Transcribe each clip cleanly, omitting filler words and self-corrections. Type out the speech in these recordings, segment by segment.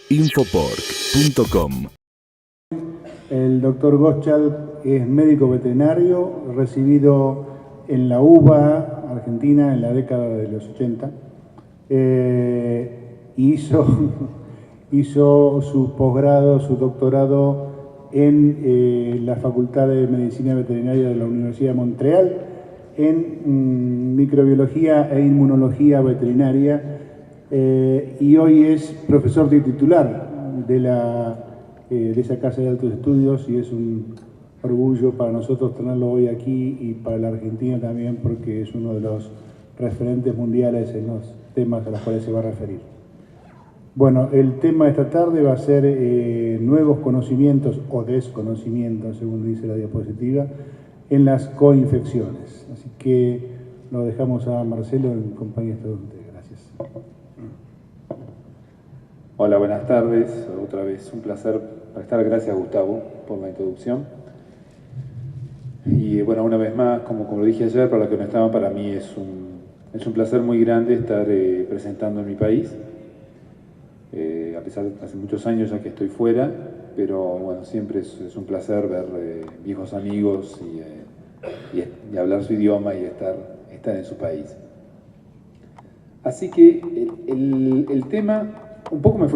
Infopork.com. El doctor Gottschalk es médico veterinario, recibido en la UBA, Argentina, en la década de los 80. Hizo su posgrado, su doctorado en la Facultad de Medicina Veterinaria de la Universidad de Montreal, en microbiología e inmunología veterinaria, y hoy es profesor titular de esa casa de altos estudios, y es un orgullo para nosotros tenerlo hoy aquí y para la Argentina también, porque es uno de los referentes mundiales en los temas a los cuales se va a referir. Bueno, el tema de esta tarde va a ser nuevos conocimientos o desconocimientos, según dice la diapositiva, en las coinfecciones. Así que lo dejamos a Marcelo en compañía de ustedes. Gracias. Hola, buenas tardes. Otra vez un placer estar. Gracias, Gustavo, por la introducción. Y bueno, una vez más, como lo dije ayer, para los que no estaban, para mí es un placer muy grande estar presentando en mi país. A pesar de hace muchos años ya que estoy fuera, pero bueno, siempre es un placer ver viejos amigos y hablar su idioma y estar en su país. Así que el tema, un poco me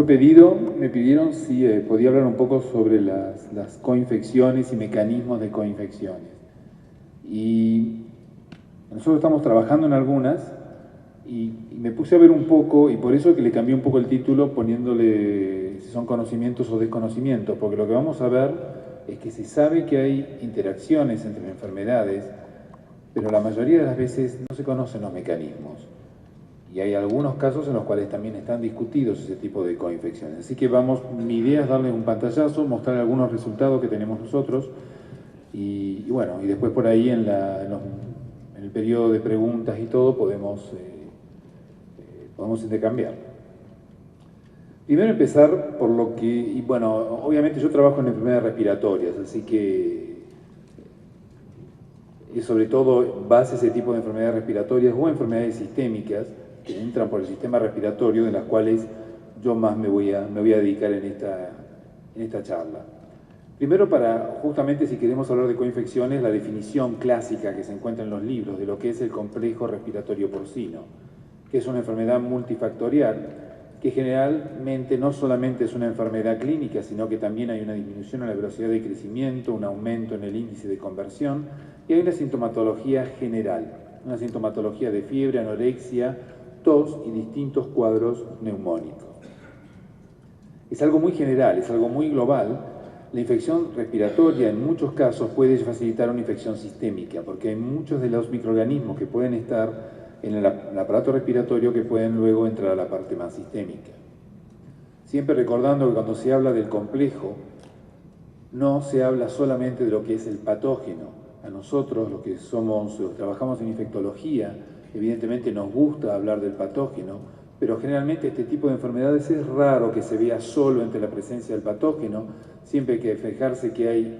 pidieron si podía hablar un poco sobre las coinfecciones y mecanismos de coinfecciones. Y nosotros estamos trabajando en algunas y me puse a ver un poco, y por eso que le cambié un poco el título poniéndole si son conocimientos o desconocimientos, porque lo que vamos a ver es que se sabe que hay interacciones entre enfermedades, pero la mayoría de las veces no se conocen los mecanismos. Y hay algunos casos en los cuales también están discutidos ese tipo de coinfecciones. Así que mi idea es darles un pantallazo, mostrar algunos resultados que tenemos nosotros y bueno, y después por ahí en el periodo de preguntas y todo podemos intercambiar. Primero empezar por lo que, y bueno, obviamente yo trabajo en enfermedades respiratorias, así que sobre todo base ese tipo de enfermedades respiratorias o enfermedades sistémicas que entran por el sistema respiratorio, de las cuales yo más me voy a dedicar en esta charla. Primero, justamente si queremos hablar de coinfecciones, la definición clásica que se encuentra en los libros de lo que es el complejo respiratorio porcino, que es una enfermedad multifactorial, que generalmente no solamente es una enfermedad clínica, sino que también hay una disminución en la velocidad de crecimiento, un aumento en el índice de conversión, y hay una sintomatología general, una sintomatología de fiebre, anorexia, tos y distintos cuadros neumónicos. Es algo muy general, es algo muy global. La infección respiratoria en muchos casos puede facilitar una infección sistémica, porque hay muchos de los microorganismos que pueden estar en el aparato respiratorio que pueden luego entrar a la parte más sistémica. Siempre recordando que cuando se habla del complejo, no se habla solamente de lo que es el patógeno. A nosotros, los que trabajamos en infectología, evidentemente nos gusta hablar del patógeno, pero generalmente este tipo de enfermedades es raro que se vea solo entre la presencia del patógeno. Siempre hay que fijarse que hay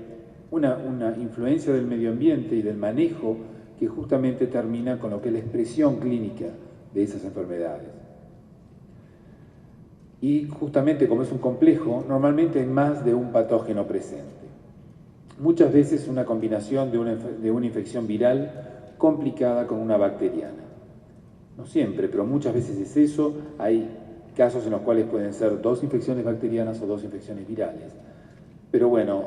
una influencia del medio ambiente y del manejo que justamente termina con lo que es la expresión clínica de esas enfermedades. Y justamente como es un complejo, normalmente hay más de un patógeno presente. Muchas veces una combinación de una infección viral complicada con una bacteriana. No siempre, pero muchas veces es eso. Hay casos en los cuales pueden ser 2 infecciones bacterianas o 2 infecciones virales. Pero bueno,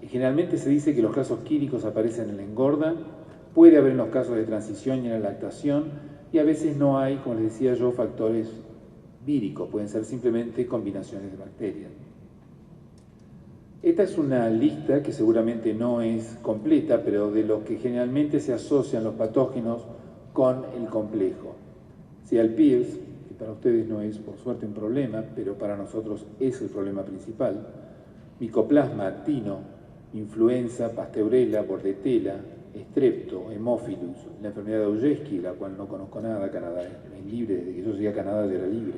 generalmente se dice que los casos químicos aparecen en la engorda, puede haber en los casos de transición y en la lactación, y a veces no hay, como les decía yo, factores víricos, pueden ser simplemente combinaciones de bacterias. Esta es una lista que seguramente no es completa, pero de los que generalmente se asocian los patógenos con el complejo. Sea el PIRS, que para ustedes no es por suerte un problema, pero para nosotros es el problema principal. Micoplasma actino, influenza, pasteurella, bordetella, estrepto, hemófilus, la enfermedad de Ojeski, la cual no conozco nada, Canadá es libre, desde que yo llegué a Canadá ya era libre.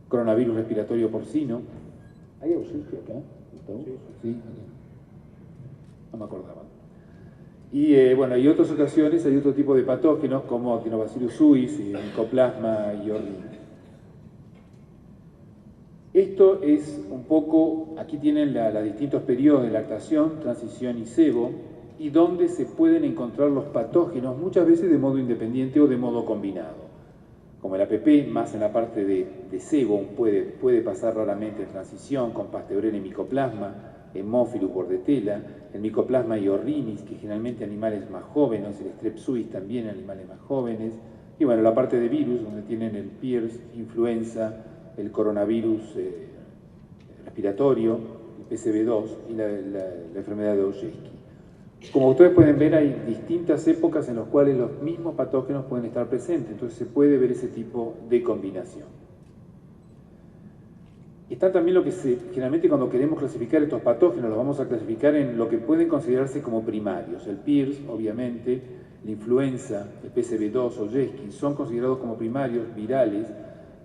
Coronavirus respiratorio porcino. ¿Hay Ojeski acá? Sí, no me acordaba. Y bueno, en otras ocasiones hay otro tipo de patógenos como Actinobacillus suis, Mycoplasma y Esto es un poco, aquí tienen los distintos periodos de lactación, transición y cebo, y donde se pueden encontrar los patógenos, muchas veces de modo independiente o de modo combinado. Como el APP, más en la parte de cebo, puede pasar raramente en transición con Pasteurella y Mycoplasma, Haemophilus bordetella, el Mycoplasma iorrinis, que generalmente animales más jóvenes, el Strep suis también animales más jóvenes, y bueno, la parte de virus, donde tienen el PIRS, influenza, el coronavirus respiratorio, el PCV2 y la enfermedad de Ojeski. Como ustedes pueden ver, hay distintas épocas en las cuales los mismos patógenos pueden estar presentes, entonces se puede ver ese tipo de combinación. Está también lo que generalmente cuando queremos clasificar estos patógenos, los vamos a clasificar en lo que pueden considerarse como primarios. El PIRS, obviamente, la influenza, el PCV2 o Ojeski son considerados como primarios, virales,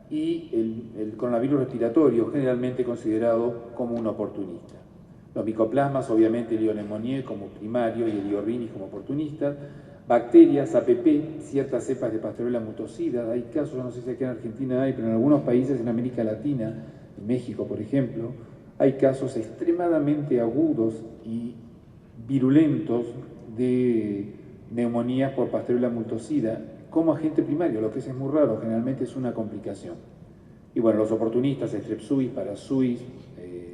y el coronavirus respiratorio, generalmente considerado como un oportunista. Los micoplasmas, obviamente, el Ioneumoniae como primario y el Iorrinis como oportunista. Bacterias, APP, ciertas cepas de Pasteurella mutocida. Hay casos, no sé si aquí en Argentina hay, pero en algunos países en América Latina, en México, por ejemplo, hay casos extremadamente agudos y virulentos de neumonías por Pasteurella mutocida como agente primario, lo que es muy raro, generalmente es una complicación. Y bueno, los oportunistas, Strep suis, Parasuis,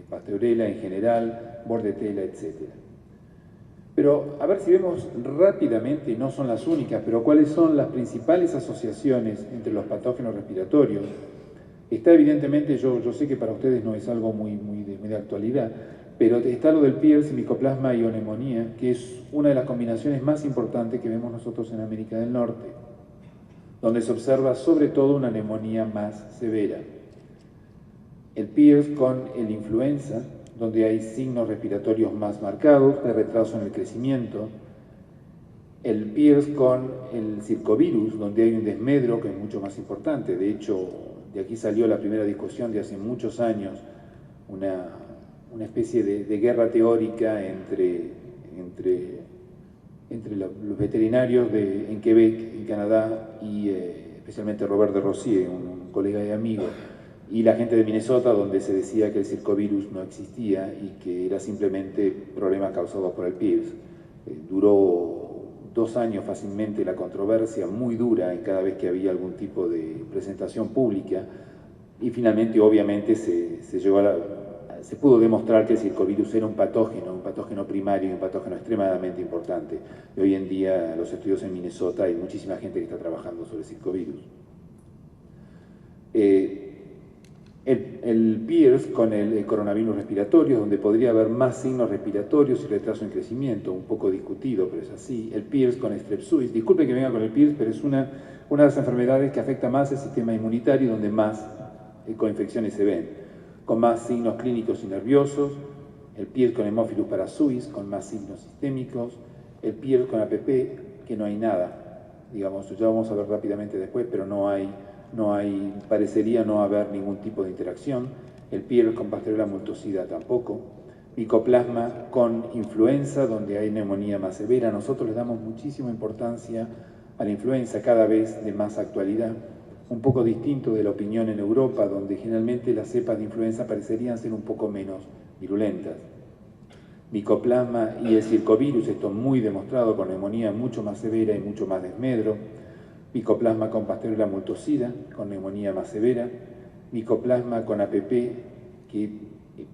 Pasteurella en general, Bordetella, etc. Pero a ver si vemos rápidamente, no son las únicas, pero cuáles son las principales asociaciones entre los patógenos respiratorios. Está evidentemente, yo sé que para ustedes no es algo muy de actualidad, pero está lo del PIRS, Mycoplasma Ioneumoniae, que es una de las combinaciones más importantes que vemos nosotros en América del Norte, donde se observa sobre todo una neumonía más severa. El PIRS con el influenza, donde hay signos respiratorios más marcados, de retraso en el crecimiento. El PIRS con el circovirus, donde hay un desmedro que es mucho más importante. De hecho, de aquí salió la primera discusión de hace muchos años, una especie de guerra teórica entre los veterinarios en Quebec, en Canadá, y especialmente Robert de Rossier, un colega y amigo, y la gente de Minnesota, donde se decía que el circovirus no existía y que era simplemente problemas causados por el PIRS. Duró 2 años fácilmente la controversia, muy dura en cada vez que había algún tipo de presentación pública, y finalmente obviamente se pudo demostrar que el circovirus era un patógeno primario y un patógeno extremadamente importante. Y hoy en día los estudios en Minnesota hay muchísima gente que está trabajando sobre el circovirus. El PIRS con el coronavirus respiratorio, donde podría haber más signos respiratorios y retraso en crecimiento, un poco discutido, pero es así. El PIRS con Strep suis, disculpen que venga con el PIRS, pero es una de las enfermedades que afecta más el sistema inmunitario, donde más coinfecciones se ven, con más signos clínicos y nerviosos. El PIRS con Haemophilus parasuis, con más signos sistémicos. El PIRS con APP, que no hay nada, digamos, ya vamos a ver rápidamente después, pero parecería no haber ningún tipo de interacción. El PIRS con Pasteurella multocida tampoco. Mycoplasma con influenza, donde hay neumonía más severa. Nosotros le damos muchísima importancia a la influenza, cada vez de más actualidad. Un poco distinto de la opinión en Europa, donde generalmente las cepas de influenza parecerían ser un poco menos virulentas. Mycoplasma y el circovirus, esto muy demostrado, con neumonía mucho más severa y mucho más desmedro. Mycoplasma con Pasteurella multocida, con neumonía más severa. Mycoplasma con APP, que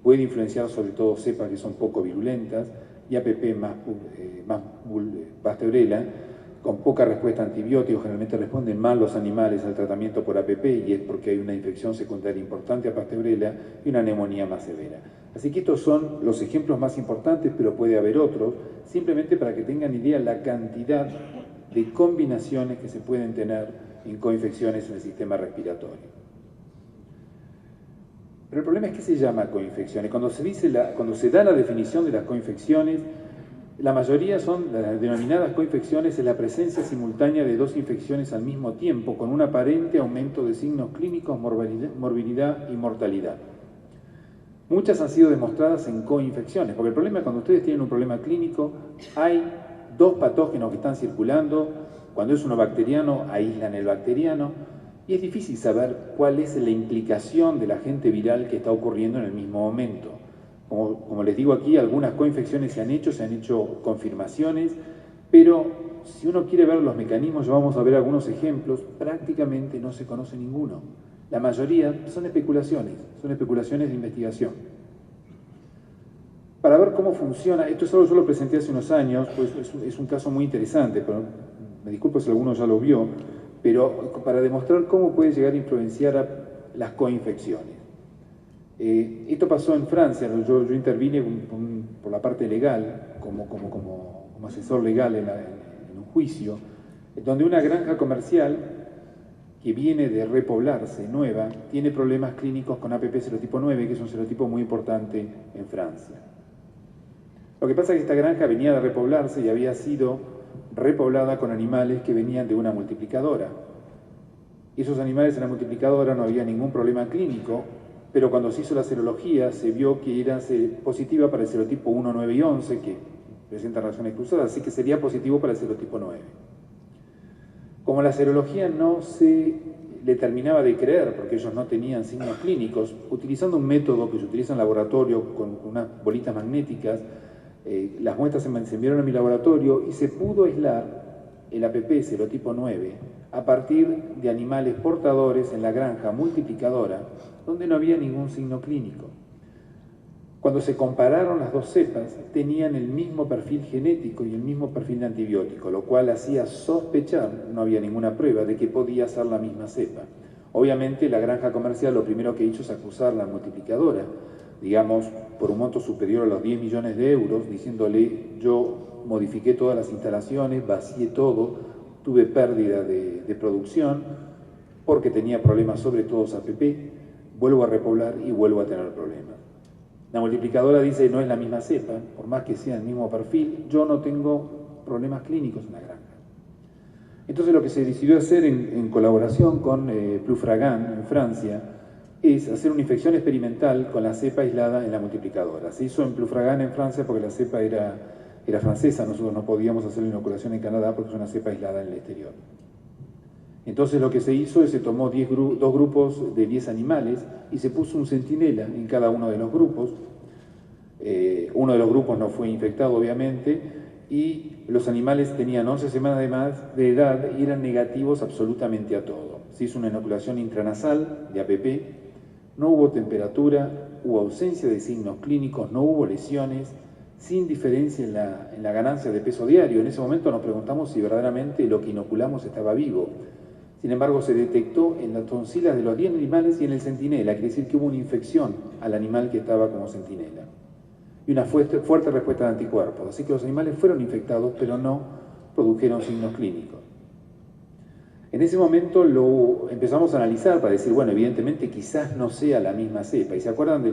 puede influenciar sobre todo cepas que son poco virulentas, y APP más Pasteurella, con poca respuesta a antibióticos. Generalmente responden mal los animales al tratamiento por APP, y es porque hay una infección secundaria importante a Pasteurella y una neumonía más severa. Así que estos son los ejemplos más importantes, pero puede haber otros, simplemente para que tengan idea la cantidad de combinaciones que se pueden tener en coinfecciones en el sistema respiratorio. Pero el problema es que se llama coinfecciones. Cuando se da la definición de las coinfecciones, la mayoría son las denominadas coinfecciones, es la presencia simultánea de 2 infecciones al mismo tiempo, con un aparente aumento de signos clínicos, morbilidad y mortalidad. Muchas han sido demostradas en coinfecciones, porque el problema es cuando ustedes tienen un problema clínico, hay 2 patógenos que están circulando. Cuando es uno bacteriano, aíslan el bacteriano, Y es difícil saber cuál es la implicación del agente viral que está ocurriendo en el mismo momento. Como les digo aquí, algunas coinfecciones se han hecho confirmaciones, pero si uno quiere ver los mecanismos, ya vamos a ver algunos ejemplos, prácticamente no se conoce ninguno. La mayoría son especulaciones de investigación. Para ver cómo funciona, esto es algo que yo lo presenté hace unos años, pues es un caso muy interesante, pero me disculpo si alguno ya lo vio, pero para demostrar cómo puede llegar a influenciar a las coinfecciones. Esto pasó en Francia, yo intervine por la parte legal, como asesor legal en un juicio, donde una granja comercial que viene de repoblarse, nueva, tiene problemas clínicos con APP serotipo 9, que es un serotipo muy importante en Francia. Lo que pasa es que esta granja venía de repoblarse y había sido repoblada con animales que venían de una multiplicadora. Esos animales en la multiplicadora no había ningún problema clínico, pero cuando se hizo la serología se vio que era positiva para el serotipo 1, 9 y 11, que presentan reacciones cruzadas, así que sería positivo para el serotipo 9. Como la serología no se le terminaba de creer, porque ellos no tenían signos clínicos, utilizando un método que se utiliza en laboratorio con unas bolitas magnéticas, las muestras se enviaron a mi laboratorio y se pudo aislar el APP serotipo 9 a partir de animales portadores en la granja multiplicadora, donde no había ningún signo clínico. Cuando se compararon las dos cepas, tenían el mismo perfil genético y el mismo perfil de antibiótico, lo cual hacía sospechar, no había ninguna prueba, de que podía ser la misma cepa. Obviamente la granja comercial lo primero que hizo es acusar a la multiplicadora, digamos, por un monto superior a los 10 millones de euros, diciéndole: yo modifiqué todas las instalaciones, vacié todo, tuve pérdida de producción, porque tenía problemas sobre todo APP, vuelvo a repoblar y vuelvo a tener problemas. La multiplicadora dice: no es la misma cepa, por más que sea el mismo perfil, yo no tengo problemas clínicos en la granja. Entonces lo que se decidió hacer en colaboración con Plufragan en Francia es hacer una infección experimental con la cepa aislada en la multiplicadora. Se hizo en Plufragan en Francia porque la cepa era francesa, nosotros no podíamos hacer la inoculación en Canadá porque es una cepa aislada en el exterior. Entonces lo que se hizo es se tomó dos grupos de 10 animales y se puso un centinela en cada uno de los grupos. Uno de los grupos no fue infectado, obviamente, y los animales tenían 11 semanas de edad y eran negativos absolutamente a todo. Se hizo una inoculación intranasal de APP, no hubo temperatura, hubo ausencia de signos clínicos, no hubo lesiones, sin diferencia en la ganancia de peso diario. En ese momento nos preguntamos si verdaderamente lo que inoculamos estaba vivo. Sin embargo, se detectó en las tonsilas de los 10 animales y en el centinela, quiere decir que hubo una infección al animal que estaba como centinela. Y una fuerte respuesta de anticuerpos. Así que los animales fueron infectados, pero no produjeron signos clínicos. En ese momento lo empezamos a analizar para decir, bueno, evidentemente quizás no sea la misma cepa. ¿Y se acuerdan de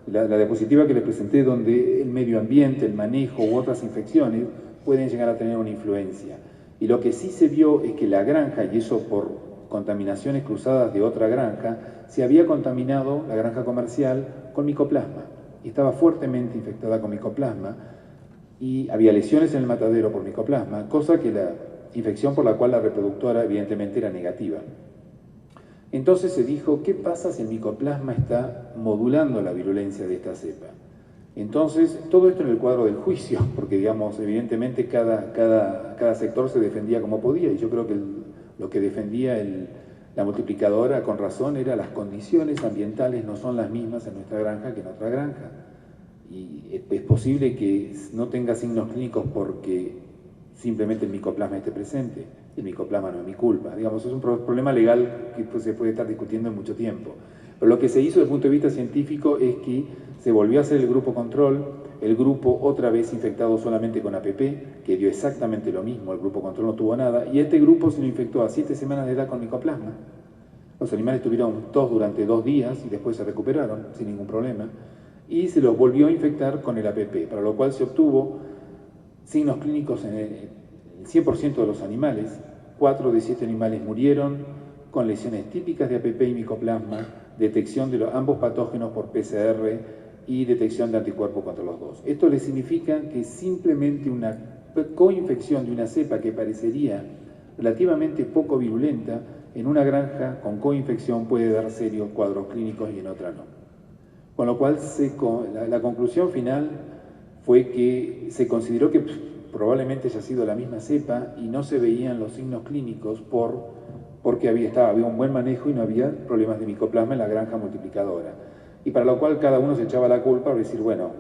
la diapositiva que les presenté donde el medio ambiente, el manejo u otras infecciones pueden llegar a tener una influencia? Y lo que sí se vio es que la granja, y eso por contaminaciones cruzadas de otra granja, se había contaminado la granja comercial con micoplasma. Y estaba fuertemente infectada con micoplasma y había lesiones en el matadero por micoplasma, cosa que la infección por la cual la reproductora evidentemente era negativa. Entonces se dijo, ¿qué pasa si el micoplasma está modulando la virulencia de esta cepa? Entonces, todo esto en el cuadro del juicio, porque digamos, evidentemente cada sector se defendía como podía, y yo creo que lo que defendía la multiplicadora con razón era las condiciones ambientales no son las mismas en nuestra granja que en otra granja. Y es posible que no tenga signos clínicos porque simplemente el micoplasma esté presente. El micoplasma no es mi culpa. Digamos, es un problema legal que pues, se puede estar discutiendo en mucho tiempo. Pero lo que se hizo desde el punto de vista científico es que se volvió a hacer el grupo control, el grupo otra vez infectado solamente con APP, que dio exactamente lo mismo, el grupo control no tuvo nada, y este grupo se lo infectó a 7 semanas de edad con micoplasma. Los animales tuvieron tos durante 2 días y después se recuperaron sin ningún problema, y se los volvió a infectar con el APP, para lo cual se obtuvo signos clínicos en el 100% de los animales. 4 de 7 animales murieron con lesiones típicas de APP y micoplasma, detección de ambos patógenos por PCR y detección de anticuerpos contra los dos. Esto le significa que simplemente una coinfección de una cepa que parecería relativamente poco virulenta en una granja con coinfección puede dar serios cuadros clínicos y en otra no. Con lo cual la conclusión final fue que se consideró que probablemente haya sido la misma cepa y no se veían los signos clínicos porque había un buen manejo y no había problemas de micoplasma en la granja multiplicadora. Y para lo cual cada uno se echaba la culpa por decir, bueno,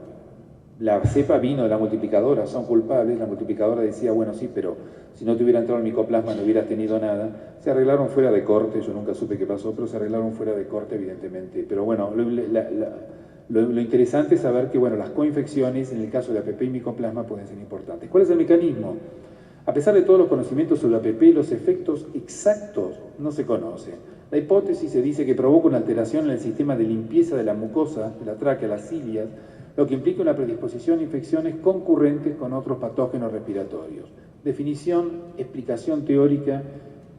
la cepa vino de la multiplicadora, son culpables. La multiplicadora decía, bueno, sí, pero si no te hubiera entrado el micoplasma no hubieras tenido nada. Se arreglaron fuera de corte, yo nunca supe qué pasó, pero se arreglaron fuera de corte, evidentemente. Pero bueno, lo interesante es saber que, bueno, las coinfecciones, en el caso de APP y micoplasma, pueden ser importantes. ¿Cuál es el mecanismo? A pesar de todos los conocimientos sobre APP, los efectos exactos no se conocen. La hipótesis se dice que provoca una alteración en el sistema de limpieza de la mucosa, de la tráquea, las cilias, lo que implica una predisposición a infecciones concurrentes con otros patógenos respiratorios. Definición, explicación teórica,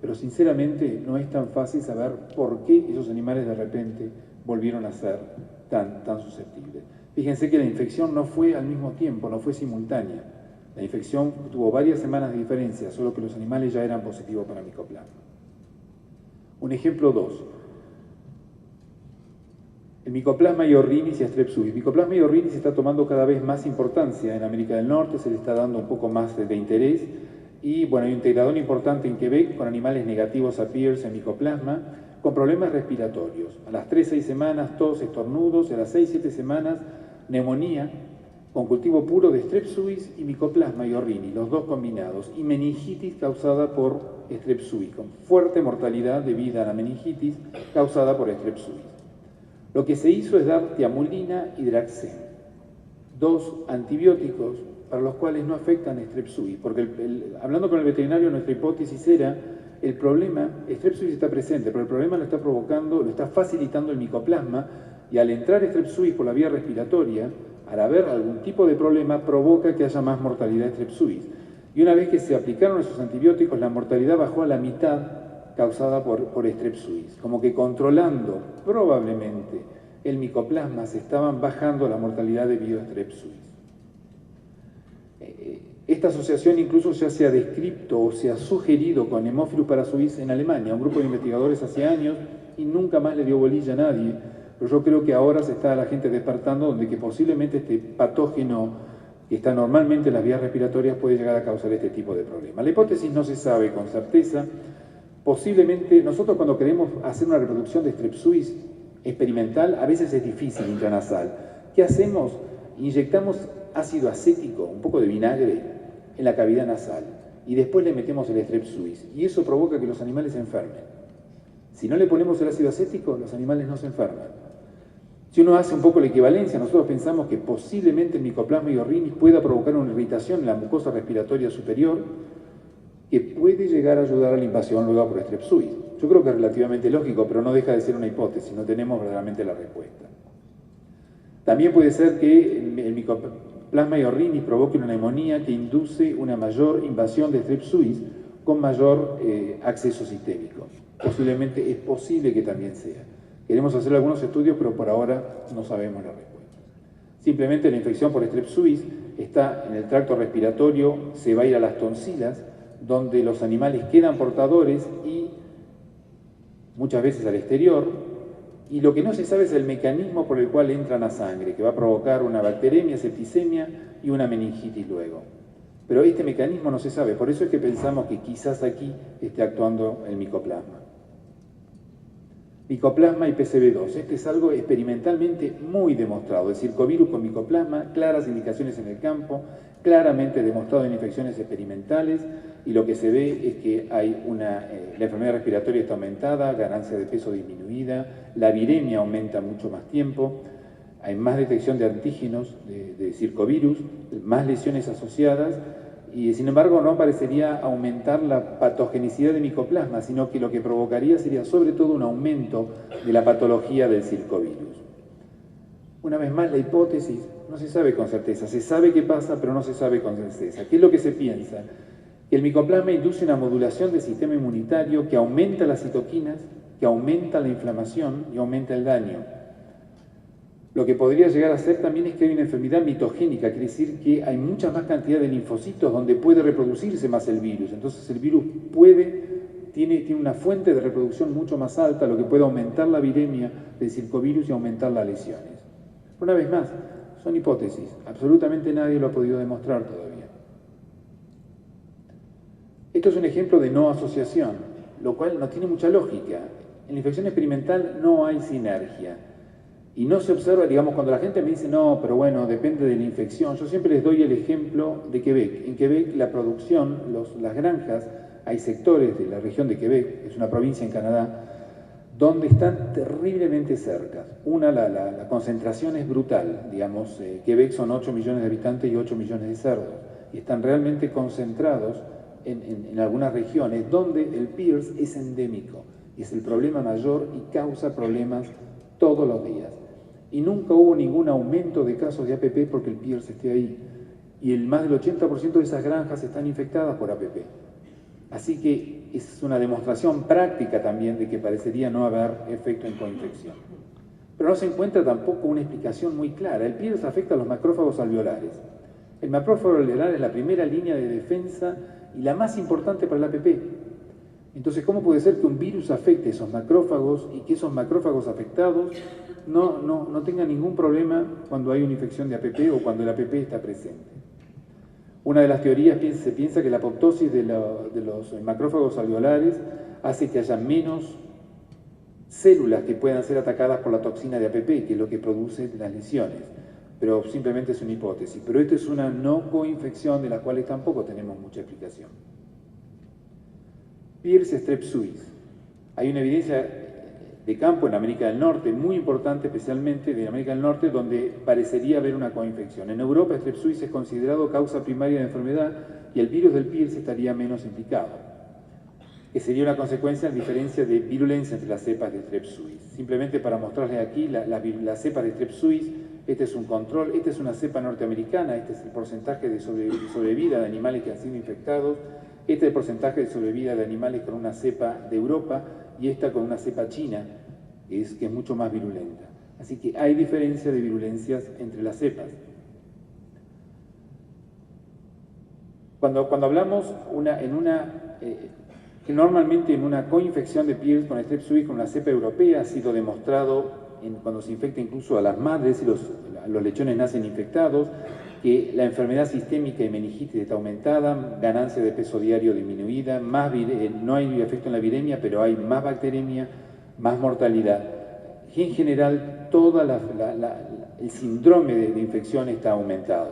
pero sinceramente no es tan fácil saber por qué esos animales de repente volvieron a ser tan susceptibles. Fíjense que la infección no fue al mismo tiempo, no fue simultánea. La infección tuvo varias semanas de diferencia, solo que los animales ya eran positivos para micoplasma. Un ejemplo 2. El micoplasma iorrinis y Strepsuis. Micoplasma iorrinis está tomando cada vez más importancia en América del Norte, se le está dando un poco más de interés. Y bueno, hay un integrador importante en Quebec con animales negativos a Pierce en micoplasma, con problemas respiratorios. A las 3-6 semanas, tos, estornudos, a las 6-7 semanas, neumonía, con cultivo puro de Strepsuis y micoplasma iorrinis, los dos combinados, y meningitis causada por Strepsuis, con fuerte mortalidad debida a la meningitis causada por Strepsuis. Lo que se hizo es dar tiamulina y Draxen, dos antibióticos para los cuales no afectan Strepsuis, porque hablando con el veterinario, nuestra hipótesis era el problema, Strepsuis está presente, pero el problema lo está provocando, lo está facilitando el micoplasma, y al entrar Strepsuis por la vía respiratoria, al haber algún tipo de problema, provoca que haya más mortalidad de Strepsuis. Y una vez que se aplicaron esos antibióticos, la mortalidad bajó a la mitad causada por Strepsuis. Como que controlando probablemente el micoplasma se estaban bajando la mortalidad debido a Strepsuis. Esta asociación incluso ya se ha descrito o se ha sugerido con Haemophilus parasuis en Alemania, un grupo de investigadores hace años, y nunca más le dio bolilla a nadie. Pero yo creo que ahora se está la gente despertando donde que posiblemente este patógeno que está normalmente en las vías respiratorias puede llegar a causar este tipo de problemas. La hipótesis no se sabe con certeza. Posiblemente, nosotros cuando queremos hacer una reproducción de Strepsuis experimental, a veces es difícil intranasal. ¿Qué hacemos? Inyectamos ácido acético, un poco de vinagre, en la cavidad nasal y después le metemos el Strepsuis y eso provoca que los animales se enfermen. Si no le ponemos el ácido acético, los animales no se enferman. Si uno hace un poco la equivalencia, nosotros pensamos que posiblemente el micoplasma iorrinis pueda provocar una irritación en la mucosa respiratoria superior que puede llegar a ayudar a la invasión luego por Strepsuis. Yo creo que es relativamente lógico, pero no deja de ser una hipótesis, no tenemos verdaderamente la respuesta. También puede ser que el micoplasma iorrinis provoque una neumonía que induce una mayor invasión de Strepsuis con mayor acceso sistémico. Posiblemente es posible que también sea. Queremos hacer algunos estudios, pero por ahora no sabemos la respuesta. Simplemente la infección por Strepsuis está en el tracto respiratorio, se va a ir a las tonsilas, donde los animales quedan portadores y muchas veces al exterior, y lo que no se sabe es el mecanismo por el cual entran a sangre, que va a provocar una bacteremia, septicemia y una meningitis luego. Pero este mecanismo no se sabe, por eso es que pensamos que quizás aquí esté actuando el micoplasma. Micoplasma y PCB2, este es algo experimentalmente muy demostrado, el circovirus con micoplasma, claras indicaciones en el campo, claramente demostrado en infecciones experimentales, y lo que se ve es que hay la enfermedad respiratoria está aumentada, ganancia de peso disminuida, la viremia aumenta mucho más tiempo, hay más detección de antígenos de circovirus, más lesiones asociadas, y sin embargo no parecería aumentar la patogenicidad de micoplasma, sino que lo que provocaría sería sobre todo un aumento de la patología del circovirus. Una vez más, la hipótesis no se sabe con certeza, se sabe qué pasa, pero no se sabe con certeza. ¿Qué es lo que se piensa? Que el micoplasma induce una modulación del sistema inmunitario que aumenta las citoquinas, que aumenta la inflamación y aumenta el daño. Lo que podría llegar a ser también es que hay una enfermedad mitogénica, quiere decir que hay mucha más cantidad de linfocitos donde puede reproducirse más el virus. Entonces el virus puede tiene una fuente de reproducción mucho más alta, lo que puede aumentar la viremia del circovirus y aumentar las lesiones. Una vez más, son hipótesis, absolutamente nadie lo ha podido demostrar todavía. Esto es un ejemplo de no asociación, lo cual no tiene mucha lógica. En la infección experimental no hay sinergia. Y no se observa, digamos, cuando la gente me dice, no, pero bueno, depende de la infección. Yo siempre les doy el ejemplo de Quebec. En Quebec la producción, las granjas, hay sectores de la región de Quebec, es una provincia en Canadá, donde están terriblemente cerca. La concentración es brutal, digamos, Quebec son 8 millones de habitantes y 8 millones de cerdos, y están realmente concentrados en algunas regiones donde el PIRS es endémico, y es el problema mayor y causa problemas todos los días. Y nunca hubo ningún aumento de casos de APP porque el PIRS esté ahí, y más del 80% de esas granjas están infectadas por APP. Así que es una demostración práctica también de que parecería no haber efecto en coinfección. Pero no se encuentra tampoco una explicación muy clara. El PIRS afecta a los macrófagos alveolares. El macrófago alveolar es la primera línea de defensa y la más importante para el APP. Entonces, ¿cómo puede ser que un virus afecte esos macrófagos y que esos macrófagos afectados no tengan ningún problema cuando hay una infección de APP o cuando el APP está presente? Una de las teorías se piensa que la apoptosis de los macrófagos alveolares hace que haya menos células que puedan ser atacadas por la toxina de APP, que es lo que produce las lesiones. Pero simplemente es una hipótesis. Pero esto es una no coinfección de la cual tampoco tenemos mucha explicación. PIRS strep suis. Hay una evidencia de campo en América del Norte, muy importante, especialmente de América del Norte, donde parecería haber una coinfección. En Europa, strep suis es considerado causa primaria de enfermedad y el virus del PIRS estaría menos implicado, que sería una consecuencia de diferencia de virulencia entre las cepas de strep suis. Simplemente para mostrarles aquí las cepas de strep suis, este es un control, esta es una cepa norteamericana, este es el porcentaje de sobrevida de animales que han sido infectados, este es el porcentaje de sobrevida de animales con una cepa de Europa y esta con una cepa china, que es mucho más virulenta. Así que hay diferencia de virulencias entre las cepas. Cuando hablamos que normalmente en una coinfección de PIRS con strep suis con una cepa europea ha sido demostrado cuando se infecta incluso a las madres y los lechones nacen infectados, que la enfermedad sistémica y meningitis está aumentada, ganancia de peso diario disminuida, no hay efecto en la viremia, pero hay más bacteremia, más mortalidad. Y en general, todo el síndrome de infección está aumentado.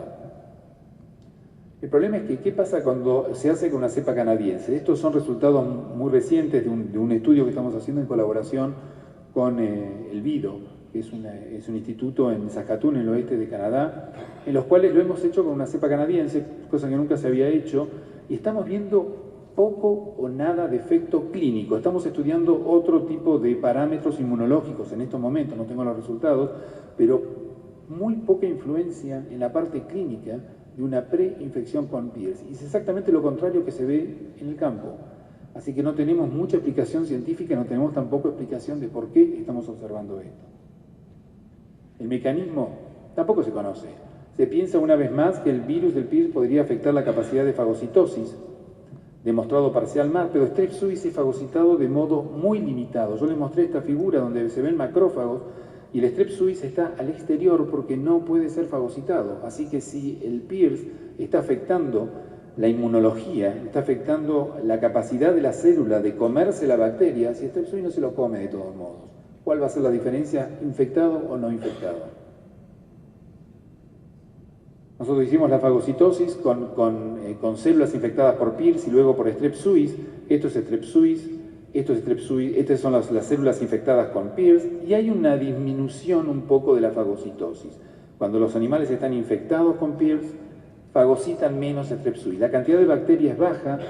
El problema es que, ¿qué pasa cuando se hace con una cepa canadiense? Estos son resultados muy recientes de un estudio que estamos haciendo en colaboración con el VIDO, que es un instituto en Saskatoon, en el oeste de Canadá, en los cuales lo hemos hecho con una cepa canadiense, cosa que nunca se había hecho, y estamos viendo poco o nada de efecto clínico. Estamos estudiando otro tipo de parámetros inmunológicos en estos momentos, no tengo los resultados, pero muy poca influencia en la parte clínica de una preinfección con PIRS. Y es exactamente lo contrario que se ve en el campo. Así que no tenemos mucha explicación científica, no tenemos tampoco explicación de por qué estamos observando esto. El mecanismo tampoco se conoce. Se piensa una vez más que el virus del PIRS podría afectar la capacidad de fagocitosis, demostrado parcialmente, pero strep suis es fagocitado de modo muy limitado. Yo les mostré esta figura donde se ven macrófagos y el strep suis está al exterior porque no puede ser fagocitado. Así que si el PIRS está afectando la inmunología, está afectando la capacidad de la célula de comerse la bacteria, si el strep suis no se lo come de todos modos. ¿Cuál va a ser la diferencia, infectado o no infectado? Nosotros hicimos la fagocitosis con células infectadas por PIRS y luego por strep suis. Esto es strep suis, esto es strep suis, estas son las células infectadas con PIRS y hay una disminución un poco de la fagocitosis. Cuando los animales están infectados con PIRS, fagocitan menos strep suis. La cantidad de bacterias es baja,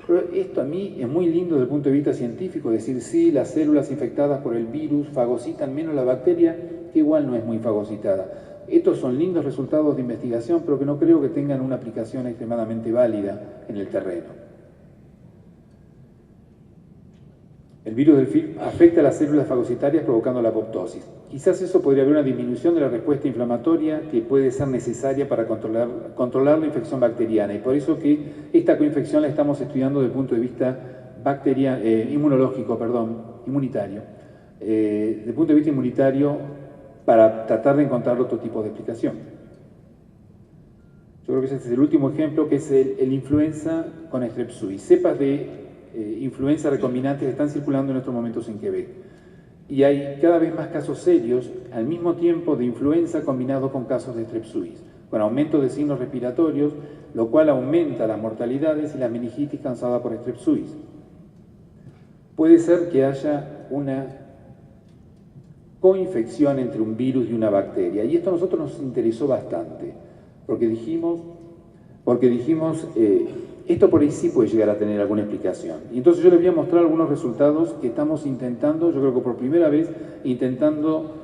pero esto a mí es muy lindo desde el punto de vista científico, decir sí, las células infectadas por el virus fagocitan menos la bacteria, que igual no es muy fagocitada. Estos son lindos resultados de investigación, pero que no creo que tengan una aplicación extremadamente válida en el terreno. El virus del PIRS afecta a las células fagocitarias provocando la apoptosis. Quizás eso podría haber una disminución de la respuesta inflamatoria que puede ser necesaria para controlar la infección bacteriana. Y por eso que esta coinfección la estamos estudiando desde el punto de vista inmunitario. Desde el punto de vista inmunitario, para tratar de encontrar otro tipo de explicación. Yo creo que ese es el último ejemplo, que es el influenza con Strep suis. Cepas de influenza recombinantes están circulando en estos momentos en Quebec. Y hay cada vez más casos serios al mismo tiempo de influenza combinado con casos de Strep suis, con aumento de signos respiratorios, lo cual aumenta las mortalidades y la meningitis causada por Strep suis. Puede ser que haya una coinfección entre un virus y una bacteria, y esto a nosotros nos interesó bastante, porque dijimos esto por ahí sí puede llegar a tener alguna explicación. Y entonces yo les voy a mostrar algunos resultados que estamos intentando, yo creo que por primera vez, intentando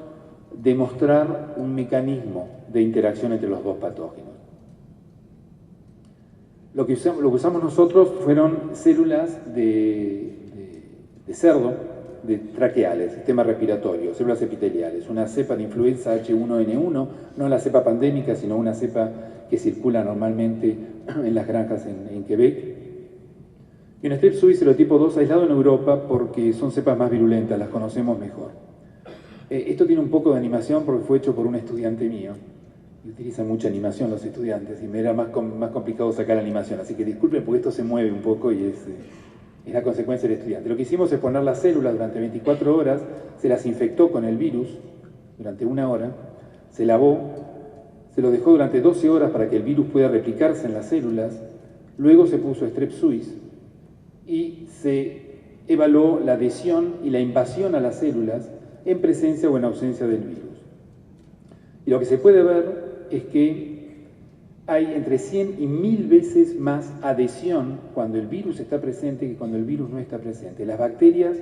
demostrar un mecanismo de interacción entre los dos patógenos. Lo que usamos nosotros fueron células de cerdo, de traqueales, sistema respiratorio, células epiteliales, una cepa de influenza H1N1, no la cepa pandémica, sino una cepa que circula normalmente en las granjas en Quebec. Y un Strep suis serotipo 2 aislado en Europa porque son cepas más virulentas, las conocemos mejor. Esto tiene un poco de animación porque fue hecho por un estudiante mío. Y utilizan mucha animación los estudiantes y me era más complicado sacar animación, así que disculpen porque esto se mueve un poco y es la consecuencia del estudiante. Lo que hicimos es poner las células durante 24 horas, se las infectó con el virus durante 1 hora, se lavó, se lo dejó durante 12 horas para que el virus pueda replicarse en las células, luego se puso Strep suis y se evaluó la adhesión y la invasión a las células en presencia o en ausencia del virus. Y lo que se puede ver es que hay entre 100 y 1000 veces más adhesión cuando el virus está presente que cuando el virus no está presente. Las bacterias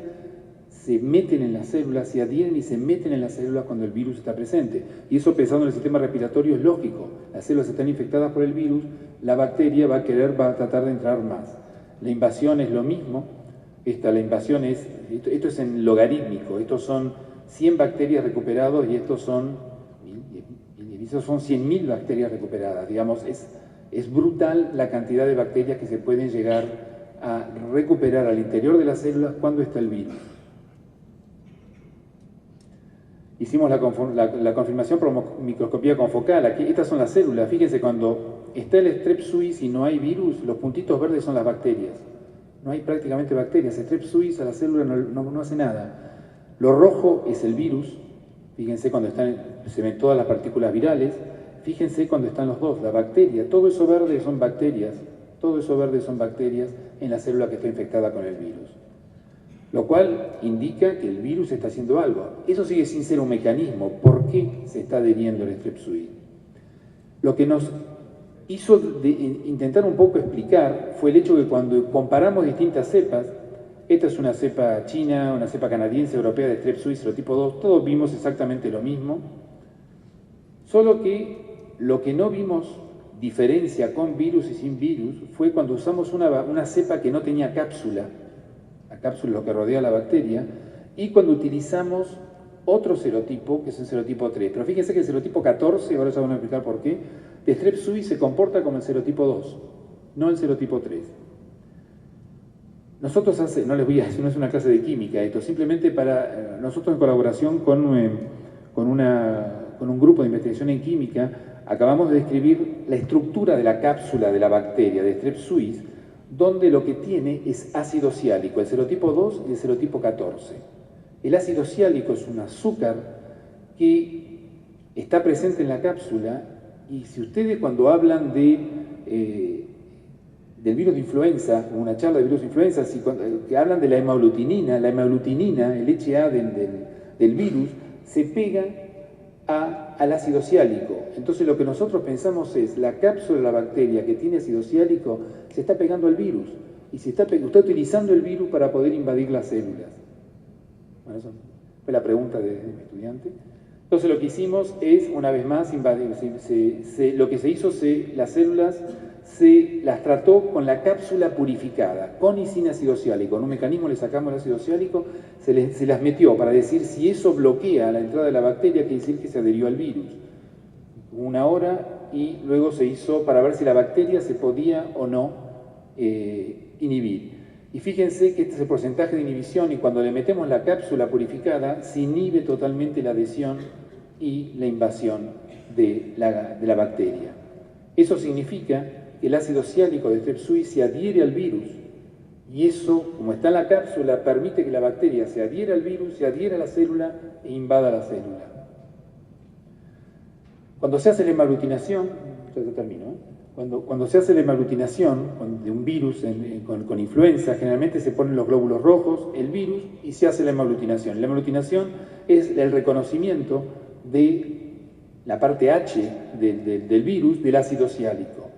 se meten en las células, se adhieren y se meten en las células cuando el virus está presente. Y eso, pensando en el sistema respiratorio, es lógico. Las células están infectadas por el virus, la bacteria va a tratar de entrar más. La invasión es lo mismo. Esto es en logarítmico. Estos son 100 bacterias recuperadas y estos son 100.000 bacterias recuperadas. Digamos, es brutal la cantidad de bacterias que se pueden llegar a recuperar al interior de las células cuando está el virus. Hicimos la confirmación por microscopía confocal. Aquí, estas son las células. Fíjense, cuando está el Strep suis y no hay virus, los puntitos verdes son las bacterias. No hay prácticamente bacterias. Strep suis a la célula no hace nada. Lo rojo es el virus. Fíjense cuando se ven todas las partículas virales. Fíjense cuando están los dos, la bacteria. Todo eso verde son bacterias. Todo eso verde son bacterias en la célula que está infectada con el virus. Lo cual indica que el virus está haciendo algo. Eso sigue sin ser un mecanismo. ¿Por qué se está adheriendo el Strep suis? Lo que nos hizo intentar un poco explicar fue el hecho que cuando comparamos distintas cepas, esta es una cepa china, una cepa canadiense, europea de Strep suis serotipo 2, todos vimos exactamente lo mismo, solo que lo que no vimos diferencia con virus y sin virus fue cuando usamos una cepa que no tenía cápsula, la cápsula es lo que rodea la bacteria, y cuando utilizamos otro serotipo, que es el serotipo 3. Pero fíjense que el serotipo 14, ahora ya van a explicar por qué, de Strep suis se comporta como el serotipo 2, no el serotipo 3. Nosotros no les voy a decir, no es una clase de química esto, simplemente para nosotros en colaboración con un grupo de investigación en química, acabamos de describir la estructura de la cápsula de la bacteria de Strep suis, donde lo que tiene es ácido ciálico, el serotipo 2 y el serotipo 14. El ácido ciálico es un azúcar que está presente en la cápsula, y si ustedes cuando hablan del virus de influenza, en una charla de virus de influenza, que hablan de la hemaglutinina, el HA del virus, se pega al ácido ciálico. Entonces lo que nosotros pensamos es, la cápsula de la bacteria que tiene ácido ciálico se está pegando al virus, y está utilizando el virus para poder invadir las células. Bueno, esa fue la pregunta de mi estudiante. Entonces lo que hicimos es, una vez más, lo que se hizo, las células se las trató con la cápsula purificada, con y sin ácido ciálico. En un mecanismo le sacamos el ácido ciálico, se las metió para decir si eso bloquea la entrada de la bacteria, quiere decir que se adherió al virus. 1 hora, y luego se hizo para ver si la bacteria se podía o no inhibir. Y fíjense que este es el porcentaje de inhibición y cuando le metemos la cápsula purificada se inhibe totalmente la adhesión y la invasión de la bacteria. Eso significa que el ácido ciálico de Strepsuis se adhiere al virus y eso, como está en la cápsula, permite que la bacteria se adhiera al virus, se adhiera a la célula e invada la célula. Cuando se hace la hemaglutinación, ya termino, cuando se hace la hemaglutinación de un virus con influenza, generalmente se ponen los glóbulos rojos, el virus, y se hace la hemaglutinación. La hemaglutinación es el reconocimiento de la parte H del virus del ácido ciálico.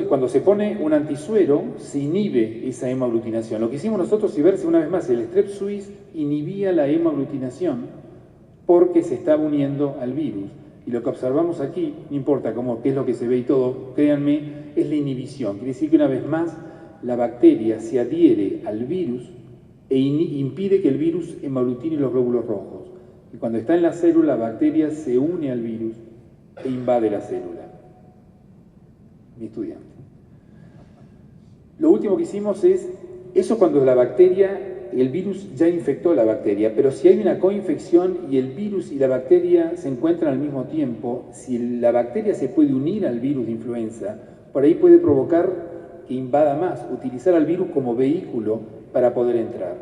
Cuando se pone un antisuero, se inhibe esa hemaglutinación. Lo que hicimos nosotros, y verse una vez más, el Strepsuis inhibía la hemaglutinación porque se estaba uniendo al virus. Y lo que observamos aquí, no importa qué es lo que se ve y todo, créanme, es la inhibición. Quiere decir que una vez más la bacteria se adhiere al virus e impide que el virus hemaglutine los glóbulos rojos. Y cuando está en la célula, la bacteria se une al virus e invade la célula. Mi estudiante. Lo último que hicimos es, eso cuando el virus ya infectó a la bacteria, pero si hay una coinfección y el virus y la bacteria se encuentran al mismo tiempo, si la bacteria se puede unir al virus de influenza, por ahí puede provocar que invada más, utilizar al virus como vehículo para poder entrar.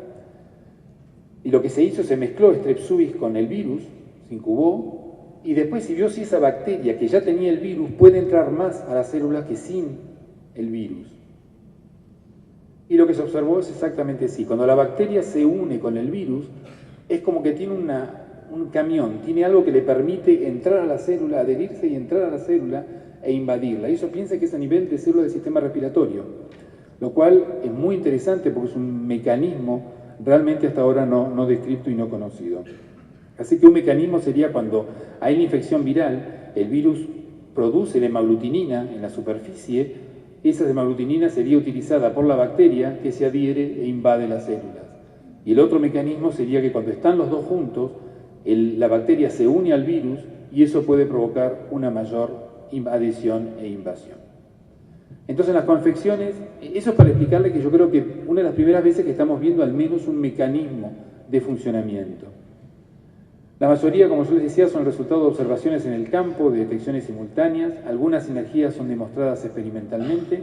Y lo que se hizo, se mezcló Strepsuis con el virus, se incubó, y después se vio si esa bacteria que ya tenía el virus puede entrar más a las células que sin el virus. Y lo que se observó es exactamente así. Cuando la bacteria se une con el virus, es como que tiene un camión, tiene algo que le permite entrar a la célula, adherirse y entrar a la célula e invadirla. Y eso piensa que es a nivel de célula del sistema respiratorio, lo cual es muy interesante porque es un mecanismo realmente hasta ahora no descrito y no conocido. Así que un mecanismo sería cuando hay una infección viral, el virus produce la hemaglutinina en la superficie, esa hemaglutinina sería utilizada por la bacteria que se adhiere e invade las células. Y el otro mecanismo sería que cuando están los dos juntos, la bacteria se une al virus y eso puede provocar una mayor adhesión e invasión. Entonces en las coinfecciones, eso es para explicarle que yo creo que una de las primeras veces que estamos viendo al menos un mecanismo de funcionamiento. La mayoría, como yo les decía, son el resultado de observaciones en el campo, de detecciones simultáneas. Algunas sinergias son demostradas experimentalmente.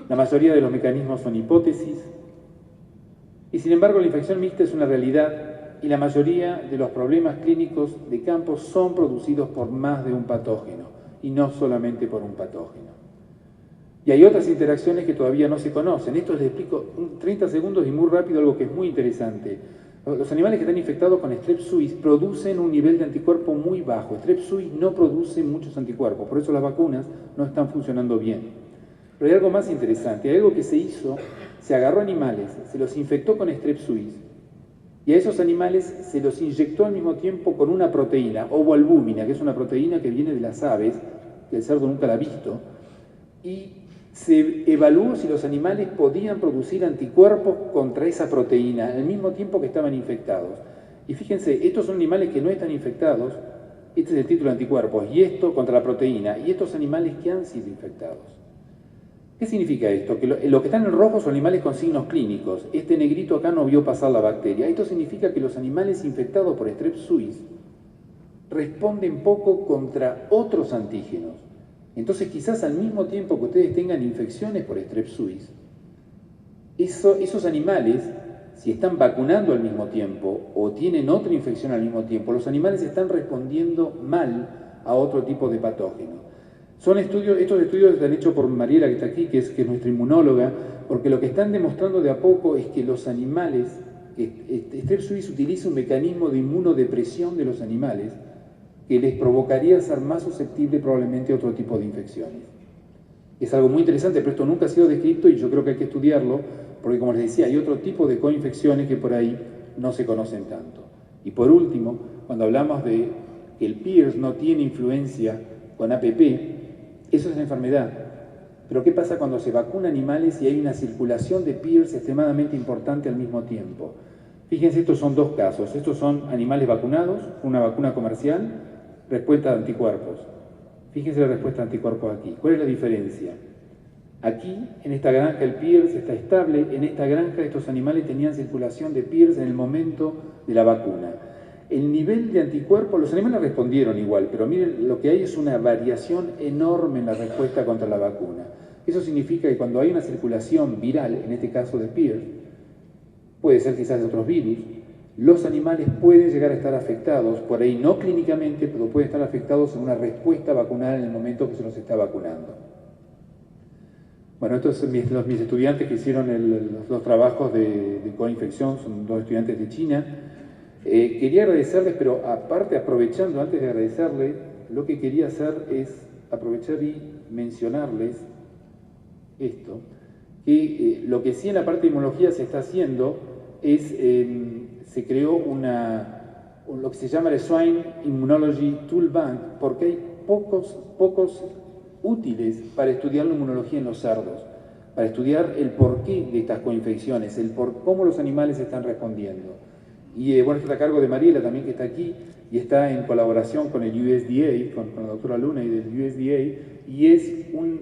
La mayoría de los mecanismos son hipótesis. Y sin embargo, la infección mixta es una realidad y la mayoría de los problemas clínicos de campo son producidos por más de un patógeno y no solamente por un patógeno. Y hay otras interacciones que todavía no se conocen. Esto les explico en 30 segundos y muy rápido algo que es muy interesante. Los animales que están infectados con Strepsuis producen un nivel de anticuerpo muy bajo. Strepsuis no produce muchos anticuerpos, por eso las vacunas no están funcionando bien. Pero hay algo más interesante, hay algo que se hizo, se agarró animales, se los infectó con Strepsuis y a esos animales se los inyectó al mismo tiempo con una proteína, ovoalbúmina, que es una proteína que viene de las aves, que el cerdo nunca la ha visto, y se evaluó si los animales podían producir anticuerpos contra esa proteína al mismo tiempo que estaban infectados. Y fíjense, estos son animales que no están infectados, este es el título de anticuerpos, y esto contra la proteína, y estos animales que han sido infectados. ¿Qué significa esto? Que lo que están en rojo son animales con signos clínicos. Este negrito acá no vio pasar la bacteria. Esto significa que los animales infectados por Strepsuis responden poco contra otros antígenos. Entonces, quizás al mismo tiempo que ustedes tengan infecciones por Strepsuis, esos animales, si están vacunando al mismo tiempo o tienen otra infección al mismo tiempo, los animales están respondiendo mal a otro tipo de patógeno. Estos estudios están hechos por Mariela, que está aquí, que es nuestra inmunóloga, porque lo que están demostrando de a poco es que los animales, Strepsuis utiliza un mecanismo de inmunodepresión de los animales, que les provocaría ser más susceptibles probablemente a otro tipo de infecciones. Es algo muy interesante, pero esto nunca ha sido descrito y yo creo que hay que estudiarlo, porque como les decía, hay otro tipo de coinfecciones que por ahí no se conocen tanto. Y por último, cuando hablamos de que el PIRS no tiene influencia con APP, eso es una enfermedad. Pero ¿qué pasa cuando se vacuna animales y hay una circulación de PIRS extremadamente importante al mismo tiempo? Fíjense, estos son dos casos. Estos son animales vacunados, una vacuna comercial, respuesta de anticuerpos. Fíjense la respuesta de anticuerpos aquí. ¿Cuál es la diferencia? Aquí, en esta granja, el PIRS está estable. En esta granja estos animales tenían circulación de PIRS en el momento de la vacuna. El nivel de anticuerpos, los animales respondieron igual, pero miren, lo que hay es una variación enorme en la respuesta contra la vacuna. Eso significa que cuando hay una circulación viral, en este caso de PIRS, puede ser quizás de otros virus, los animales pueden llegar a estar afectados, por ahí no clínicamente, pero pueden estar afectados en una respuesta vacunal en el momento que se los está vacunando. Bueno, estos son mis estudiantes que hicieron los trabajos de coinfección, son 2 estudiantes de China. Quería agradecerles, pero aparte, aprovechando, antes de agradecerles, lo que quería hacer es aprovechar y mencionarles esto, que lo que sí en la parte de inmunología se está haciendo es, se creó lo que se llama el Swine Immunology Tool Bank, porque hay pocos útiles para estudiar la inmunología en los cerdos, para estudiar el porqué de estas coinfecciones, cómo los animales están respondiendo. Y bueno, esto está a cargo de Mariela también, que está aquí, y está en colaboración con el USDA, con la doctora Luna y del USDA, y es un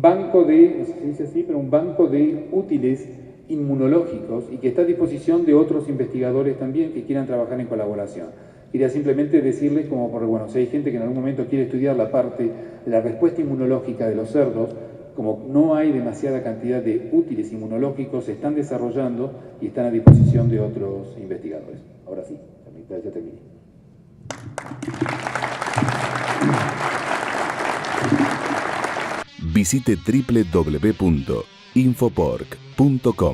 banco de, no sé si se dice así, pero un banco de útiles inmunológicos y que está a disposición de otros investigadores también que quieran trabajar en colaboración. Quería simplemente decirles, como por, bueno, si hay gente que en algún momento quiere estudiar la parte de la respuesta inmunológica de los cerdos, como no hay demasiada cantidad de útiles inmunológicos, se están desarrollando y están a disposición de otros investigadores. Ahora sí, ya terminé. Visite www.infoporc.com.